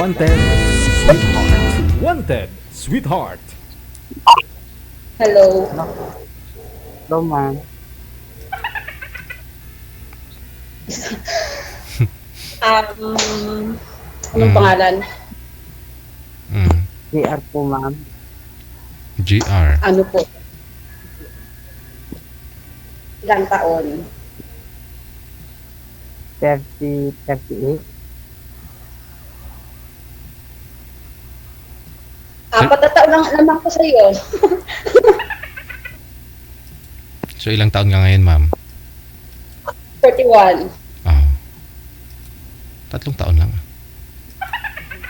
Wanted, Sweetheart. Wanted, Sweetheart. Hello. Hello, ma'am. Anong pangalan? Mm. JR po, ma'am. GR. Ano po? Ilang taon? 38. Apat na taon lang naman ko sa iyo. So ilang taon ka ngayon, ma'am? 41. Ah. 3 taon lang.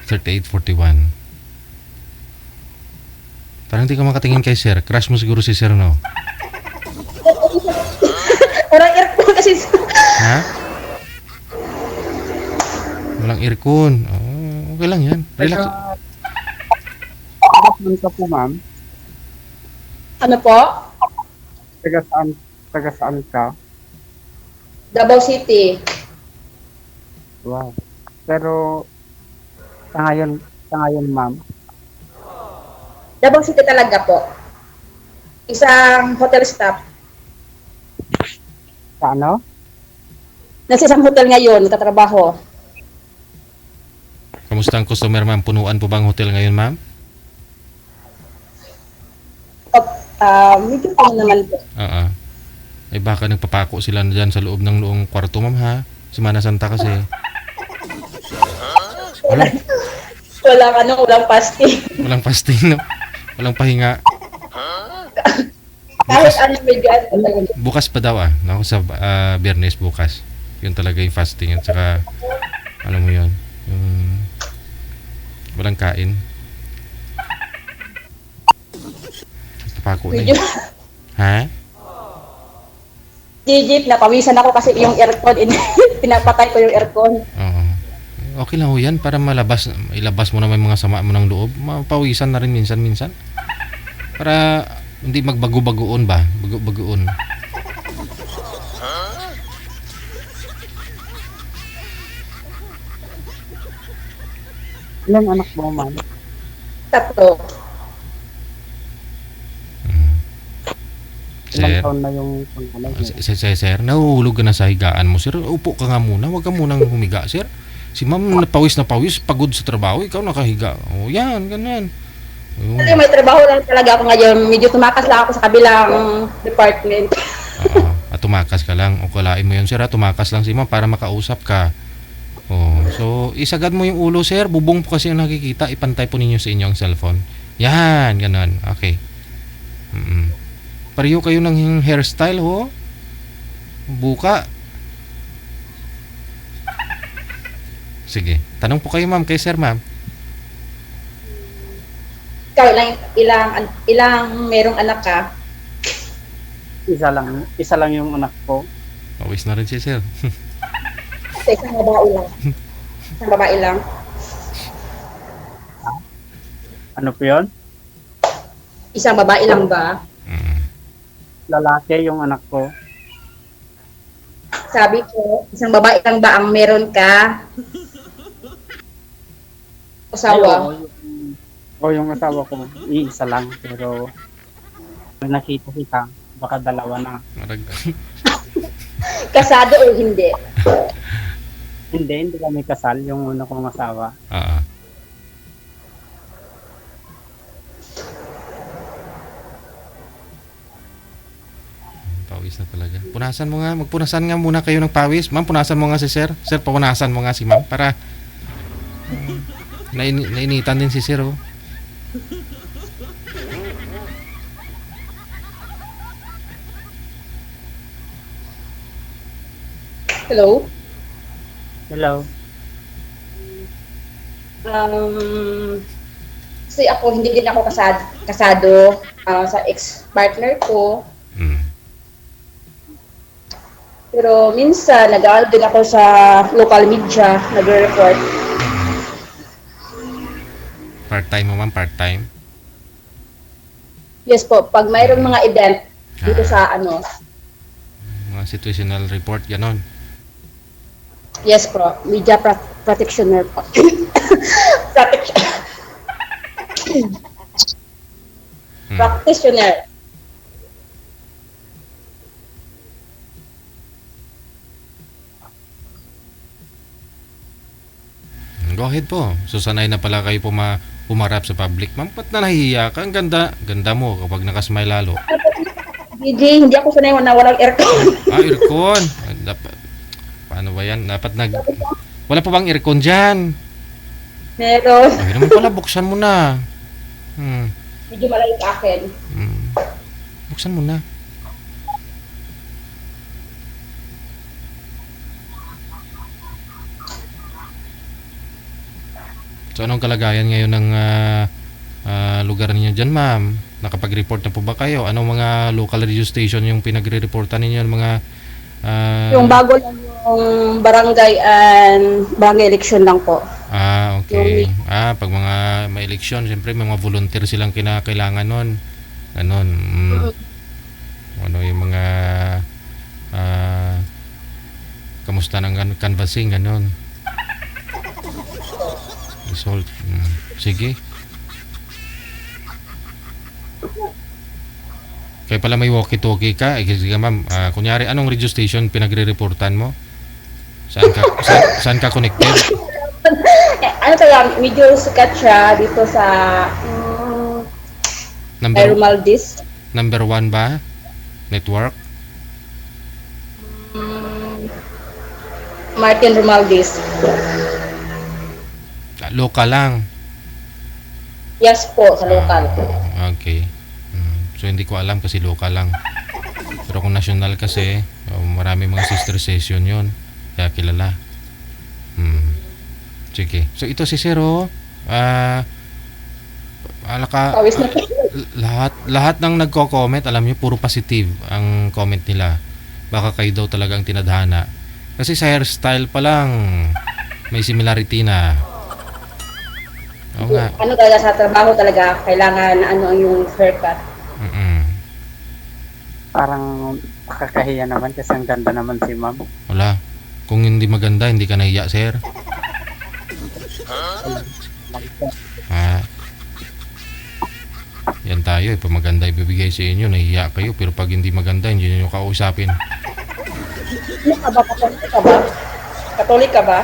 38, 41. Parang hindi ka makatingin kay sir. Crush mo siguro si sir, no? Orang aircon kasi. Ha? Walang aircon. Oh, okay lang yan. Relax. Saan ka po, ma'am? Ano po? Taga saan ka? Davao City. Wow. Pero, sa ngayon, ma'am, Davao City talaga po. Isang hotel staff. sa ano? Nasa isang hotel ngayon, nagtatrabaho. Kamusta ang customer, ma'am? Punuan po bang hotel ngayon, ma'am? Medyo pa naman po. Oo. Ay baka nagpapako sila dyan sa loob ng noong kwarto, ma'am, ha? Semana Santa kasi. Walang fasting. Walang fasting, no? Walang pahinga. Kahit ano medyo ano. Bukas pa daw, ah. Ako sa Biyernes bukas. Yun talaga yung fasting. At saka, alam mo yun, yung walang kain. Papako na Medyo yun. Ha? Jeep, napawisan ako kasi yung aircon, pinapatay ko yung aircon. Oo. Okay lang ho yan para ilabas mo naman yung mga sama mo ng loob. Mapawisan na rin minsan-minsan. Para hindi magbago-bagoon ba? Bago-bagoon. Ilang anak mo, ma'am? 3. Ilang Sir, taon na yung pangalan mo? sir, nahuhulog ka na sa higaan mo, sir. Upo ka nga muna. Huwag ka munang humiga, sir. Si ma'am napawis na pawis, pagod sa trabaho, ikaw nakahiga. O yan, ganun. Kasi may trabaho lang talaga ako ngayon. Medyo tumakas lang ako sa kabilang department. Oo. At tumakas ka lang. O kalain mo yun, sir. Tumakas lang si ma'am para makausap ka. Oh, so isagad mo yung ulo, sir. Bubong po kasi ang nakikita. Ipantay po ninyo sa inyo ang cellphone. Yan, ganun. Okay. Pareho kayo ng hairstyle, ho. Buka. Sige. Tanong po kayo, ma'am. Kay sir, ma'am. Ikaw, ilang merong anak ka? Isa lang yung anak ko. Pawis na rin si sir. Sa isang babae lang. Isang babae lang. Ano po yun? Isang babae lang ba? Lalaki yung anak ko. Sabi ko, isang babae lang ba ang meron ka? Asawa? Yung asawa ko, iisa lang. Pero, pag nakita kita, baka dalawa na. Kasado o hindi? Hindi kami kasal, yung una kong asawa. Oo. Pawis na talaga. Punasan mo nga. Magpunasan nga muna kayo ng pawis. Ma'am, punasan mo nga si sir. Sir, punasan mo nga si ma'am para nainitan din si sir, oh. Hello? Hello. Kasi ako, hindi din ako kasado sa ex-partner ko. Pero minsan, nag-aaral din ako sa local media, nag-report. Part-time mo, ma'am? Part-time? Yes po, pag mayroong mga event dito sa Mga situational report, ganon. yes po, media Practitioner po. Practic- Hmm. Practitioner. Go ahead po. So sanay na pala kayo pumarap sa public. Ma'am, ba't na nahihiya ka? Ang ganda. Ganda mo kapag nakasmile lalo. DJ, hindi ako sanay na walang aircon. Aircon. Dapat, paano ba yan? Dapat wala pa bang aircon dyan? Meron. Ay, naman pala, buksan mo na. Medyo malayo sa akin. Buksan mo na. So, anong kalagayan ngayon ng lugar ninyo dyan, ma'am? Nakapag-report na po ba kayo? Anong mga local radio station yung pinagre-reportan ninyo? Mga, Yung bago lang yung barangay election lang po. okay. Pag mga may eleksyon, siyempre may mga volunteer silang kinakailangan nun. Ganon. Ano yung mga kamusta ng canvassing, ganon. Result. Sige. Kaya pala may walkie-talkie ka. Sige ma'am, kunyari anong radio station pinagre-reportan mo? Saan ka connected? Ano kaya, medyo sikat siya dito sa Romaldis. Number 1 ba? Network? Martin Romaldis. Local lang. Yes po, sa local. Okay. So hindi ko alam kasi local lang. Pero kung national kasi, marami mga sister session yun. Kaya kilala. Sige. So ito si Zero. Pawis na. Lahat ng nagko-comment, alam niyo, puro positive ang comment nila. Baka kayo daw talaga ang tinadhana. Kasi sa hairstyle pa lang, may similarity na. Oo nga. Ano talaga sa trabaho talaga, kailangan ano ang yung haircut. Parang nakakahiya naman kasi ang ganda naman si ma'am. Wala. Kung hindi maganda, hindi ka nahiya, sir. Yan tayo. Pag maganda ibibigay sa inyo, nahiya kayo. Pero pag hindi maganda, hindi nyo kausapin. Ano ka ba? Katolik ka ba? Katolik ka ba?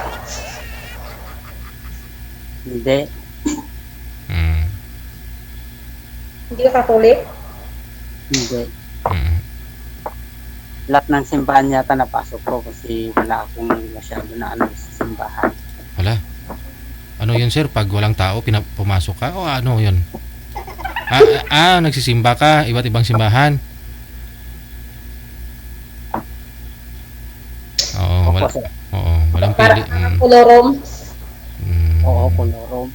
Hindi. Hindi ka Katolik? Hindi. Lahat ng simbahan yata napasok ko kasi wala akong masyado na ano sa simbahan. Wala. Ano yun, sir? Pag walang tao, pumasok ka? O ano yun? Nagsisimba ka? Iba't ibang simbahan? Oo, walang pili. Parang kolorom. Oo, kolorom.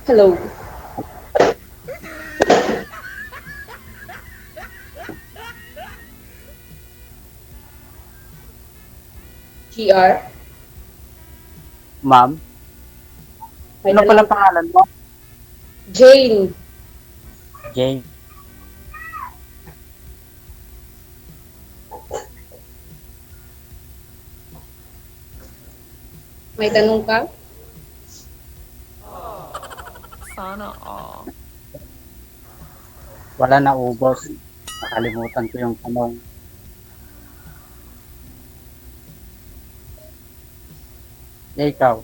Hello. GR. Ma'am, May ano pala pangalan mo? Jane. Jane. May tanong ka? Sana all. Wala na ubos. Nakalimutan ko yung tanong. Ikaw,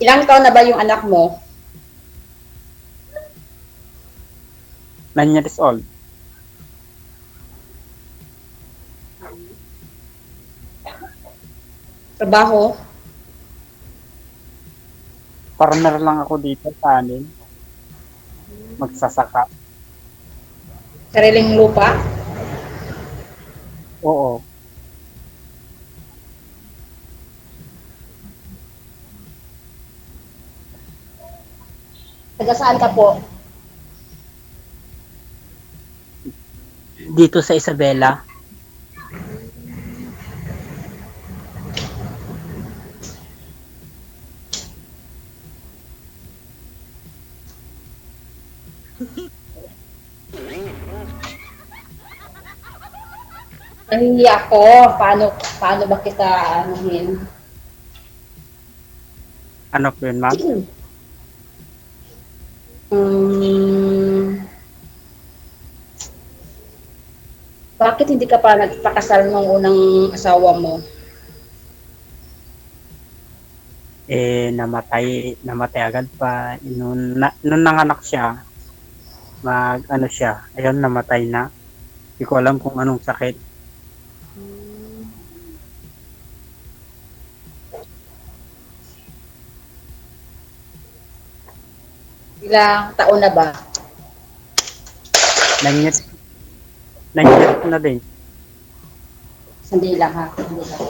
Ilang taon na ba yung anak mo? 9 years old. Trabaho? Farmer lang ako dito sa amin. Magsasaka. Sariling lupa? Oo. Taga saan ka po? Dito sa Isabela. Nahihiya ako. Paano ba kita anuhin? Ano po yun, ma'am? Um, Bakit hindi ka pa nagpakasal ng unang asawa mo? Namatay agad pa. Nung nanganak siya, ano siya, ayun, namatay na. Hindi ko alam kung anong sakit. Ilang taon na ba? Nanyit na din. Sandali lang ha. Sandali lang.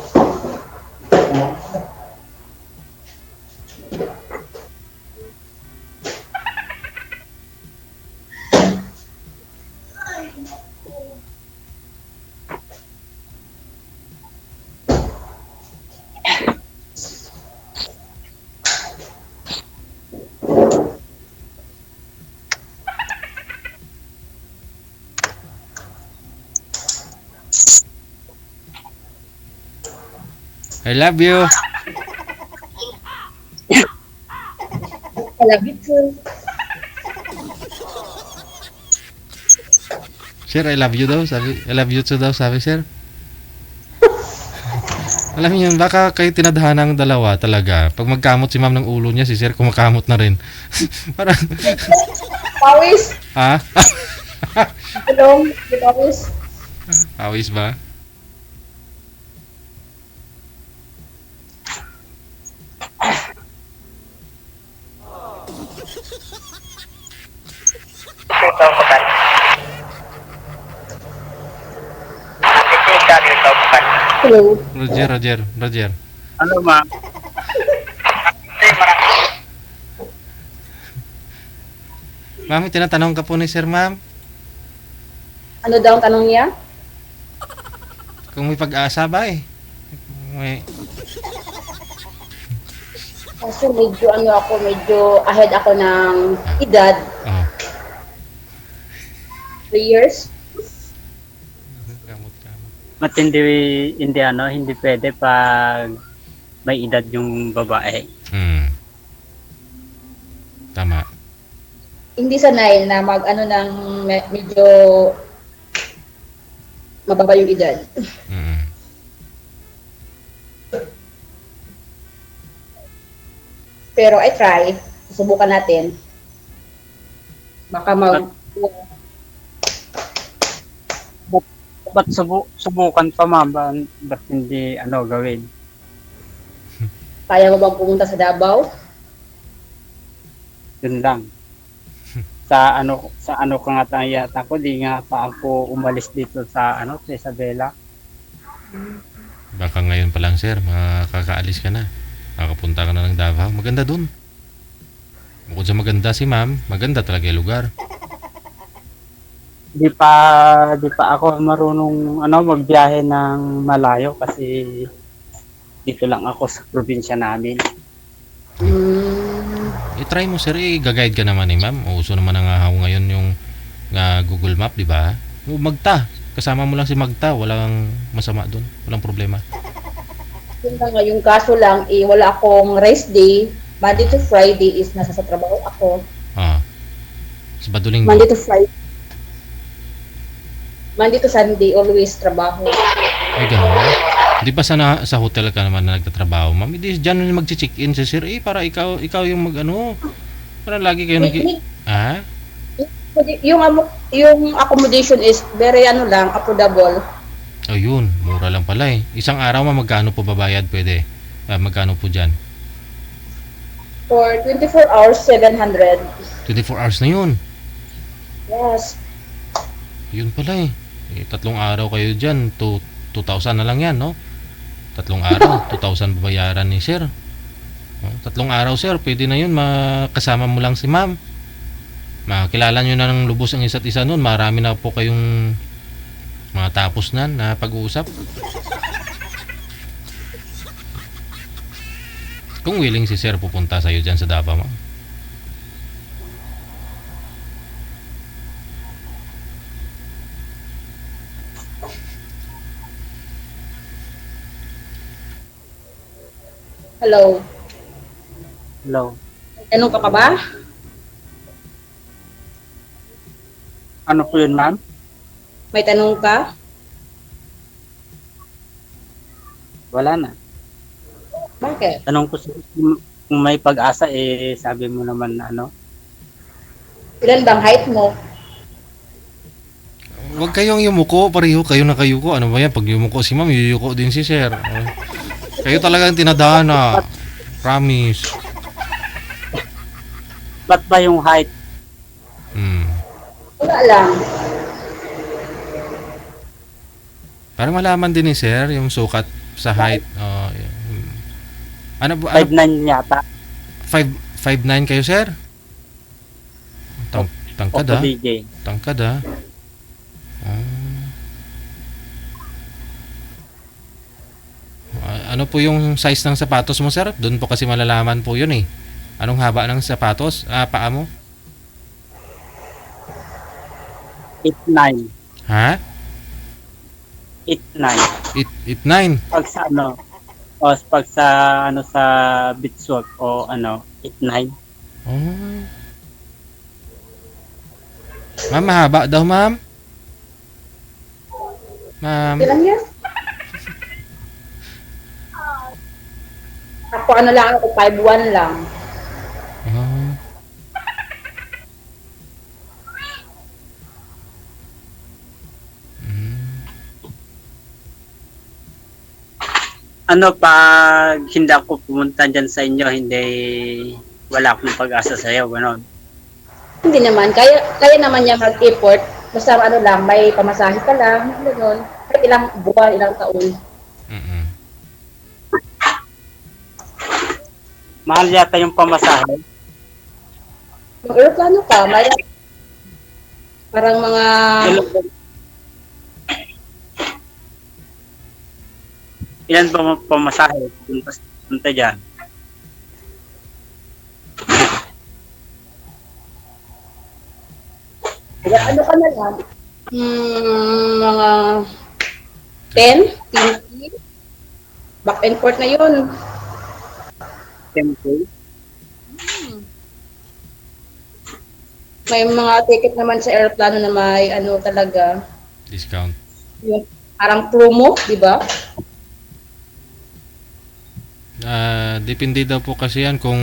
I love you. I love you too. Sir, I love you daw. Sabi, I love you too daw, sabi sir. Alam niyo yun, baka kayo tinadhana ang dalawa talaga. Pag magkamot si ma'am ng ulo niya, si sir kumakamot na rin. Parang, Pawis! ha? Tulong! Pawis! Awis ba? Hello? Roger. Ano, ma'am? Ma'am, tinatanong ka po ni sir, ma'am. Ano daw ang tanong niya? Kung may pag-asa ba eh. May, Kasi medyo ahead ako ng edad. oh. 3 years. Kamot. Mat hindi pwede pag may edad yung babae. Tama. Hindi sanay na ng medyo mababa yung edad. Mm. Pero I try. Subukan natin. Baka Ba't subukan pa, ma'am? Ba't hindi gawin? kaya mo bang pumunta sa Davao? Yun lang. Sa ano ka nga tayo yata ko, di nga pa ako umalis dito sa sa Isabela. Baka ngayon pa lang sir, makakaalis ka na. Makapunta ka na ng Davao. Maganda dun. Bukod sa maganda si ma'am, maganda talaga yung lugar. Di pa ako marunong magbiyahe ng malayo kasi dito lang ako sa probinsya namin. I-try mo sir, gag-guide ka naman ma'am. Uso naman ang ahaw ngayon yung Google Map, di ba? Magta. Kasama mo lang si Magta, walang masama doon. Walang problema. Yun lang nga, yung kaso lang, wala akong rest day. Monday to Friday is nasa sa trabaho ako. Sa Baduling Monday to Friday. Monday to Sunday, always trabaho. ay gano'n. Di ba sa hotel ka naman na nagtatrabaho, ma'am? Hindi dyan mag-check-in si sir. Para ikaw yung para lagi kayo ha? Yung accommodation is very lang, affordable. Oh yun, mura lang pala eh. Isang araw magkano po babayad pwede? Magkano po dyan? For 24 hours, 700. 24 hours na yun. Yes. Yun pala eh. 3 araw kayo dyan, 2,000 na lang yan, no? 3 araw, 2,000 babayaran ni sir. 3 araw sir, pwede na yun, makasama mo lang si ma'am. Makilala nyo na ng lubos ang isa't isa nun, marami na po kayong matapos na pag-uusap. Kung willing si sir pupunta sa'yo dyan sa Davao, ma'am. Hello. Hello. Tanong ka pa ba? Ano po yun, ma'am? May tanong ka? Wala na. Bakit? Tanong ko kung may pag-asa, sabi mo naman na ano. Ilan bang height mo? Huwag kayong yumuko, pareho kayo na kayuko. Ano ba yan? Pag yumuko si ma'am, yuyuko din si sir. Kayo talagang tinadhana. Promise. Ba't ba yung height? Wala lang. Para malaman din ni sir yung sukat sa height. Ano ba? 5'9 yata. 5'9 kayo, sir? Tangkad Opo, ah. DJ. Tangkad ah. Ano po yung size ng sapatos mo, sir? Doon po kasi malalaman po yun eh. Anong haba ng sapatos? Paa mo? 8'9. Ha? 8'9. 9. Pag sa ano, pag sa ano sa beachwalk o ano, 8'9. Oh. Ma'am, mahaba daw, ma'am. Ma'am. Ilan yan? Ako ano lang ako, 5'1 lang. Oh. Ano pag hindi ako pumunta dyan sa inyo, hindi wala akong pag-asa sa iyo, gano'n. Hindi naman. Kaya naman niya mag-effort. Basta ano lang, may pamasahe ka lang. Gano'n. Kahit ilang buwan, ilang taon. Mm-mm. Mahal yata yung pamasahe. Yung aeroplano ka, may parang mga Ilan ba pamasahe punta dyan? ano ka na lang, mga 10, 20, back and forth na yun. 10K? May mga ticket naman sa aeroplano na may ano talaga, Discount. yung parang promo, di ba? Depende daw po kasi yan kung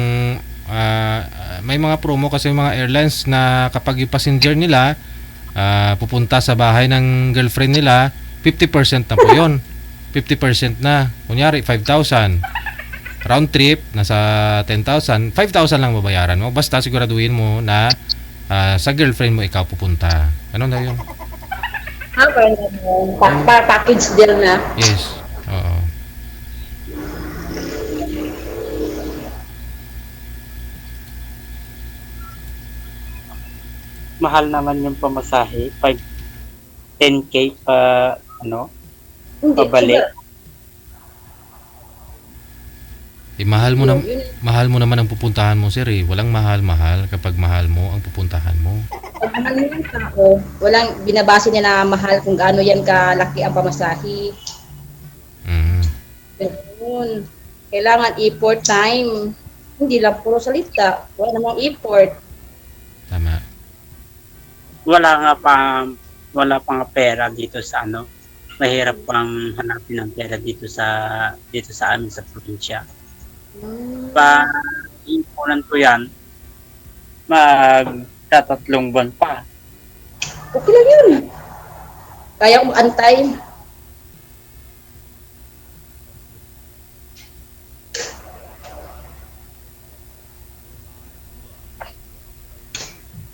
may mga promo kasi mga airlines na kapag yung passenger nila pupunta sa bahay ng girlfriend nila, 50% na po yun. 50% na. Kunyari, 5,000. Round trip, nasa 10,000. 5,000 lang babayaran mo. Basta siguraduhin mo na sa girlfriend mo ikaw pupunta. Ano na yun? Parang ganun. Package deal na. Yes. Oo. Mahal naman yung pamasahe. 10K pa, ano, Hindi, pabalik. Mahal mo Yun. mahal mo naman ang pupuntahan mo, sir eh. Walang mahal kapag mahal mo ang pupuntahan mo. Pag mahal mo yung tao, walang binabase niya na mahal kung gaano yan kalaki ang pamasahe. Mm. Ganun. Kailangan effort time. Hindi lang puro salita. Wala namang effort. Tama. Wala pang pera dito sa ano. Mahirap pang hanapin ng pera dito sa amin sa probinsya. Pa ipunan ko yan, magtatatlong buwan pa. Okay lang yun. Kaya kong antay.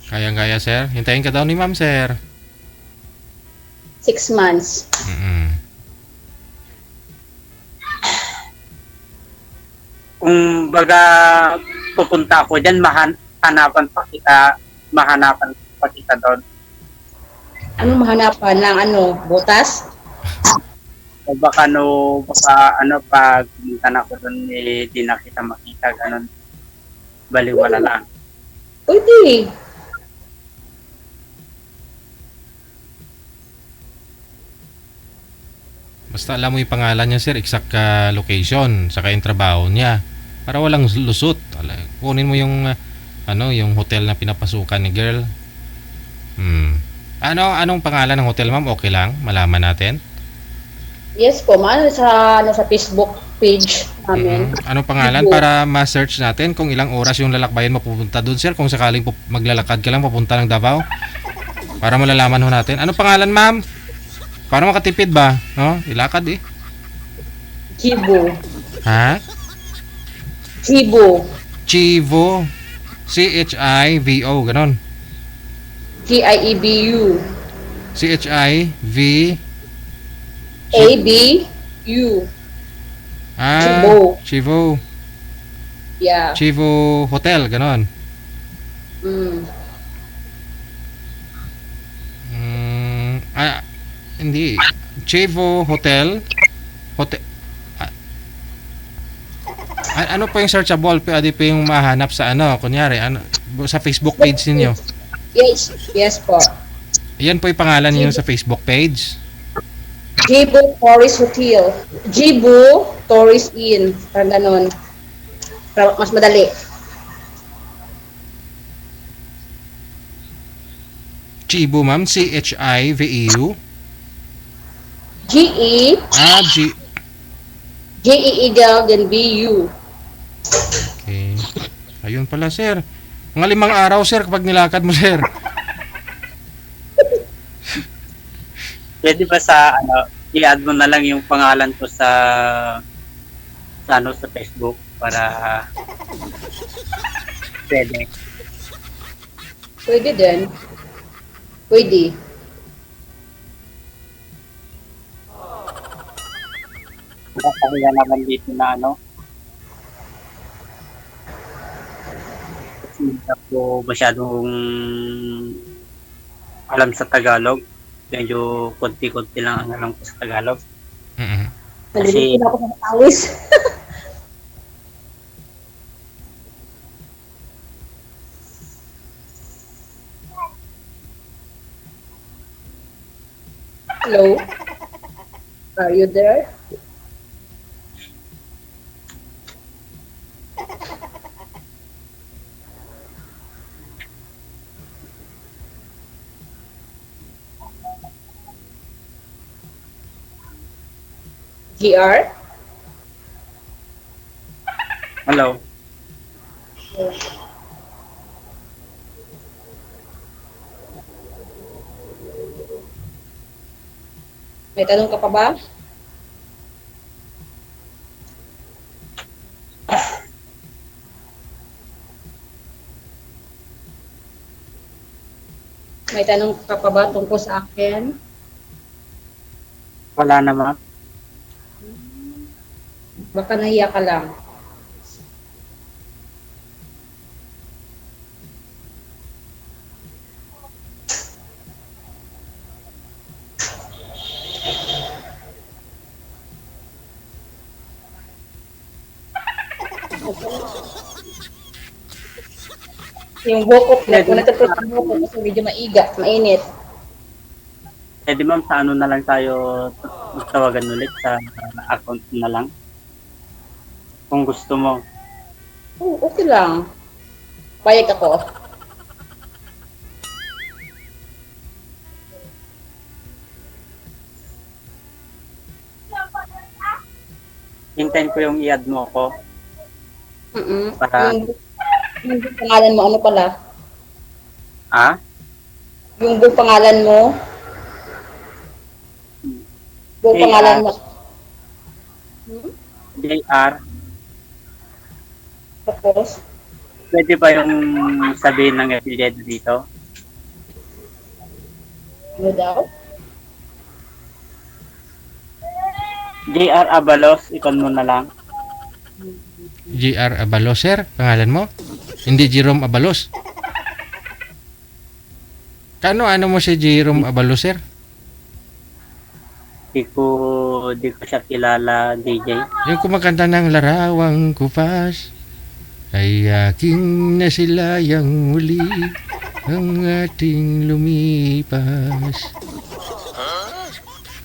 Kayang-kaya, sir. Hintayin ka daw ni ma'am, sir. 6 months. Mm-mm. Kung baga pupunta ako dyan, mahanapan pa kita doon. Anong mahanapan ng ano, butas? O baka pag pumunta na ako doon, di na kita makita, ganun. Baliwala lang. Pwede. Basta alam mo yung pangalan niya, sir, exact location, saka yung trabaho niya. Para walang lusot. Kunin mo yung yung hotel na pinapasukan ni girl. Anong pangalan ng hotel, ma'am? Okay lang, malaman natin. Yes po, sa Facebook page namin. Anong pangalan Cebu. para ma-search natin kung ilang oras yung lalakbayin mo pupunta doon, sir? Kung sakaling maglalakad ka lang papunta ng Davao. Para malalaman ho natin. Anong pangalan, ma'am? Para makatipid ba? No? Ilakad eh. Cebu. Ha? Cebu. Chivo. C-H-I-V-O. Ganon. G-I-E-B-U. C-H-I-V... A-B-U. Chivo. Chivo. Yeah. Chivo Hotel. Ganon. Hindi. Chivo Hotel. Ano po yung searchable? Pwede po yung mahanap sa kunyari, sa Facebook page ninyo. Yes po. Yan po yung pangalan niyo sa Facebook page. Cebu Tourist Hotel. Cebu Tourist Inn. Parang ganon. Para mas madali. Chibu, ma'am. C-H-I-V-E-U. G-E. G-E-E then B-U. Okay. Ayun pala, sir. Mga 5 araw, sir, kapag nilakad mo, sir. Pwede ba sa i-add mo na lang yung pangalan ko sa sa Facebook para pwede. Pwede din. Pwede. Nakakahiya naman dito na kasi hindi ako masyadong alam sa Tagalog. Medyo konti-konti lang ang alam ko sa Tagalog. Nalilito na ako sa tawis. Hello? Are you there? GR? Hello. May tanong ka pa ba? May tanong ka pa ba tungkol sa akin? Wala na, ma'am. Baka nahiya ka lang. Yung buhok ko, kung natutulog ang buhok ko kasi medyo maiga, mainit. Pwede, ma'am, sa na lang tayo magtawagan ulit sa account na lang. Kung gusto mo. Oh, okay lang. Payag ako. Hintayin ko yung i-add mo ako. Para- Yung buong pangalan mo, ano pala? Yung buong pangalan mo? Buong JR. pangalan mo. JR. Tapos? Pwede ba yung sabihin ng affiliate dito? Ano daw? JR Abalos, ikon mo na lang. G.R. Abalos, sir. Pangalan mo? Hindi Jerome Abalos. Ano mo si Jerome Abalos, sir? Di ko siya kilala, DJ. Yung kumakanta ng larawang kupas ay aking nasilayang muli ang ating lumipas.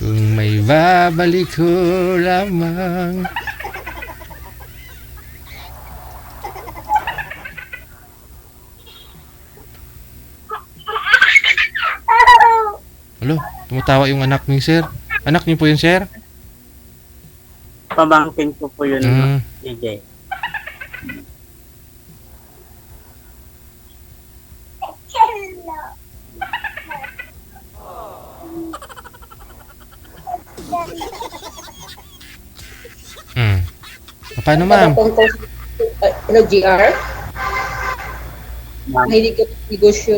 Kung may babalik ko lamang. Alo, tumatawa yung anak ni sir. Anak niyo po yun, sir? Pamangkin ko po yun, Mm. DJ. Hmm. Paano, ma'am? Tungkol sa GR, Ma'am, mahilig ka sa negosyo.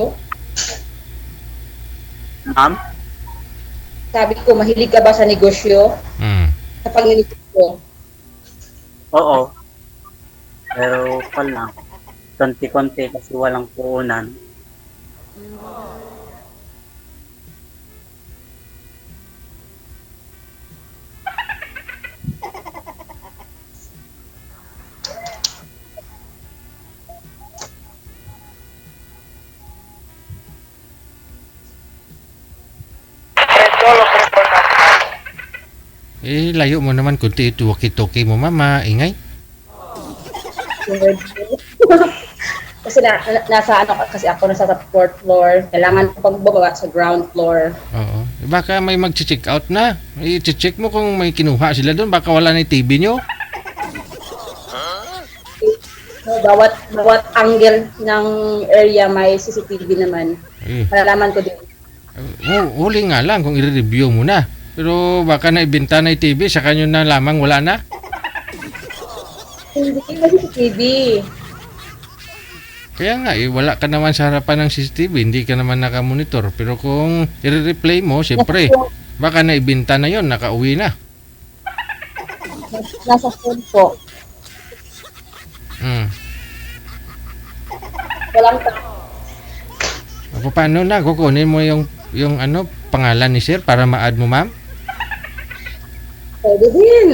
ma'am, Sabi ko, mahilig ka ba sa negosyo? Hmm. Sa pagninegosyo? oo. Pero lang. Konti-konti kasi walang puunan. Layo mo naman kunti ito. Walkie-talkie mo, mama. Ingay. Kasi nasa ano kasi ako nasa sa fourth floor. Kailangan ko pang bumaba sa ground floor. Oo. Baka may mag-check out na. I-check mo kung may kinuha sila doon. Baka wala na yung TV nyo. So, bawat angle ng area may CCTV naman. Malalaman ko din. Huli nga lang kung i-review mo na. Pero baka naibenta na yung TV, saka nyo na lamang wala na. Hindi may CCTV. Kaya nga, wala ka naman sa harapan ng CCTV, hindi ka naman nakamonitor. Pero kung i-replay mo, siyempre, baka naibenta na yon, nakauwi na. Nasa phone po. Hmm. Walang ta- Paano na? Kukunin mo yung ano, pangalan ni sir para ma-add mo, ma'am? Pwede din.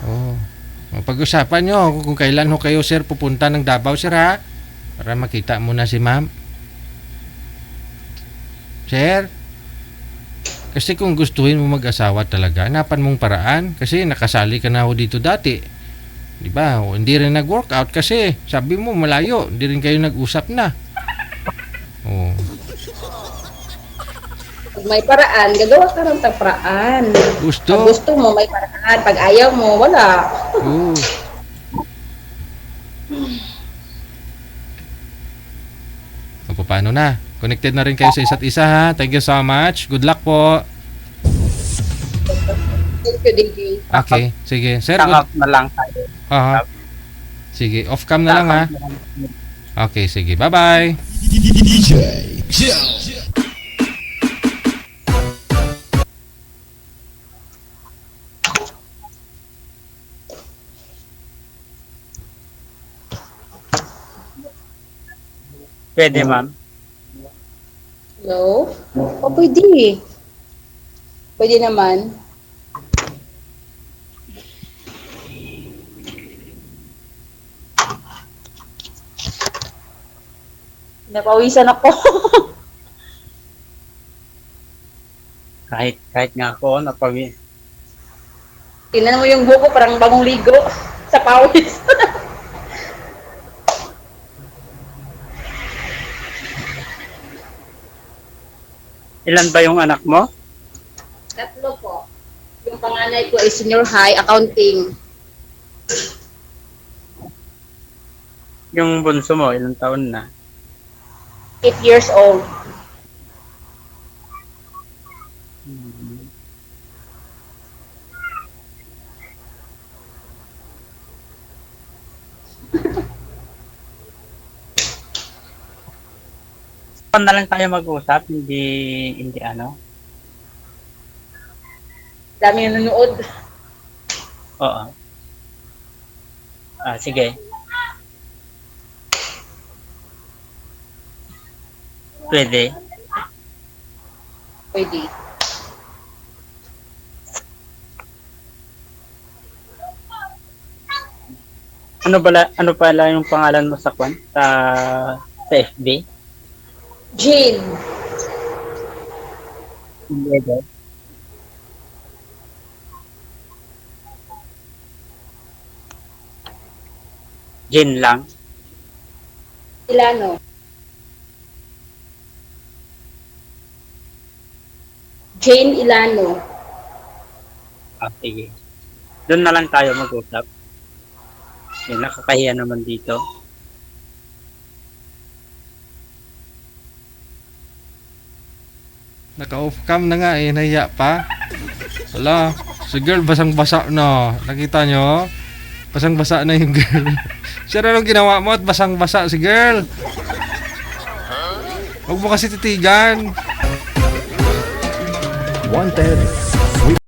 Oo. Pag-usapan nyo kung kailan ho kayo, sir, pupunta ng Davao, sir, ha? Para makita mo na si ma'am. Sir? Kasi kung gustuhin mo mag-asawa talaga, hanapan mong paraan. Kasi nakasali ka na ho dito dati. Di ba? O, hindi rin nag-workout kasi sabi mo malayo. Hindi rin kayo nag-usap na. Oh. Pag may paraan, gagawa ka ng paraan. Pag Gusto? gusto mo, may paraan. Pag ayaw mo, wala. Oo. O, paano na? Connected na rin kayo sa isa't isa, ha? Thank you so much. Good luck po. Thank you, DJ. Okay, sige. Sir, Kakap na lang tayo. Aha. Sige, off cam na lang, ha? Okay, sige. Bye-bye. Pwede, ma'am. Hello? O, pwede. Pwede naman. Napawisan ako. Kahit nga ako, napawi. Tingnan mo yung buko, parang bagong ligo sa pawis. Ilan ba yung anak mo? Tatlo po. Yung panganay ko ay senior high accounting. Yung bunso mo, ilang taon na? 8 years old. Saan na lang tayo mag-usap, hindi ano? Dami nanonood. Oo. Sige. Pwede. Pwede. Ano pala yung pangalan mo sa sa FB? Jean. Pwede. Jin lang. Ilano. Jane Ilano. Sige. Doon na lang tayo mag-usap. Nakakahiya naman dito. Naka-off cam na nga eh, nahiya pa. Wala, si girl basang-basa na. Nakita nyo? Basang-basa na yung girl. Sir, anong ginawa mo at basang-basa si girl? Huwag mo kasi titigan. Wanted